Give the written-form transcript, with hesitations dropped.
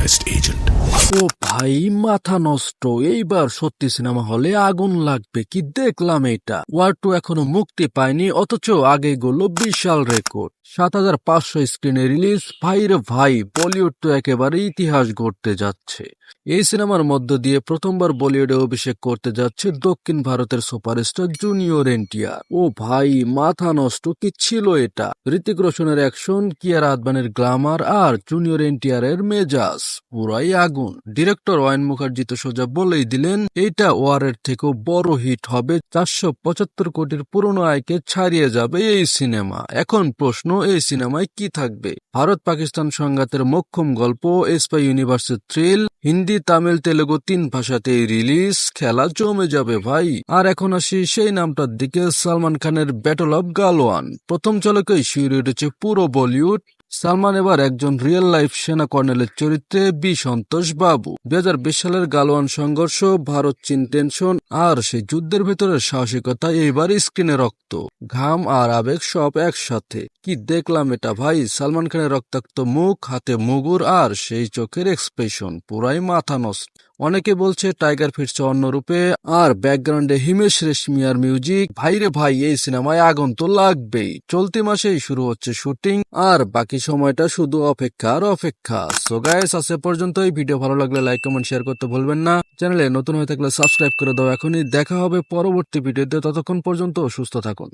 best agent. ও ভাই মাথা নষ্ট, এইবার সত্যি সিনেমা হলে আগুন লাগবে। কি দেখলাম এটা, ওয়ার 2 এখনো মুক্তি পায়নি, অথচ আগে গেলো বিশাল রেকর্ড। ৭৫০০ স্ক্রিনে রিলিজ। ভাই রে ভাই, বলিউড তো একেবারে ইতিহাস গড়তে যাচ্ছে। এই সিনেমার মধ্য দিয়ে প্রথমবার বলিউডে অভিষেক করতে যাচ্ছে দক্ষিণ ভারতের সুপারস্টার জুনিয়র এনটিআর। ও ভাই মাথা নষ্ট, কি ছিল এটা! ঋতিক রোশনের অ্যাকশন, কিয়ারা আদবানির গ্ল্যামার আর জুনিয়র এনটিআর এর মেজাজ পুরাই আগুন। ডিরেক্টর অয়ন মুখার্জি তো সোজা বলেই দিলেন এইটা ওয়ারের থেকেও বড় হিট হবে। ৪৭৫ কোটির পুরনো আয়কে ছাড়িয়ে যাবে এই সিনেমা। এখন প্রশ্ন, এই সিনেমায় কি থাকবে? ভারত পাকিস্তান সংঘাতের মোক্ষম গল্প, স্পাই ইউনিভার্সের থ্রিল, হিন্দি তামিল তেলেগু ৩ ভাষাতেই রিলিজ। খেলা জমে যাবে ভাই। আর এখন আসি সেই নামটার দিকে, সালমান খানের ব্যাটল অব গালওয়ান। প্রথম ঝলকেই শিউরে উঠেছে পুরো বলিউড। সালমান এবার একজন রিয়েল লাইফ সেনা কর্নেলের চরিত্রে, বি সন্তোষ বাবু। ২০২০ সালের গালওয়ান সংঘর্ষ, ভারত চীন টেনশন আর সেই যুদ্ধের ভেতরের সাহসিকতা, এইবার স্ক্রিনে রক্ত, ঘাম আর আবেগ সব একসাথে। কি দেখলাম এটা ভাই! সালমান খানের রক্তাক্ত মুখ, হাতে মুগুর আর সেই চোখের এক্সপ্রেশন পুরাই মাথা নষ্ট। অনেকে বলছে টাইগার ফিরছে অন্য রূপে, আর ব্যাকগ্রাউন্ডে হিমেশ রেশমিয়ার মিউজিক। ভাইরে ভাই, এই সিনেমায় আগুন তো লাগবেই। চলতি মাসেই শুরু হচ্ছে শুটিং, আর বাকি সময়টা শুধু অপেক্ষা আর অপেক্ষা। সো গাইস, আজ এ পর্যন্তই। ভিডিও ভালো লাগলে লাইক কমেন্ট শেয়ার করতে ভুলবেন না। চ্যানেলে নতুন হয়ে থাকলে সাবস্ক্রাইব করে দাও এখনই। দেখা হবে পরবর্তী ভিডিওতে, ততক্ষণ পর্যন্ত সুস্থ থাকুন।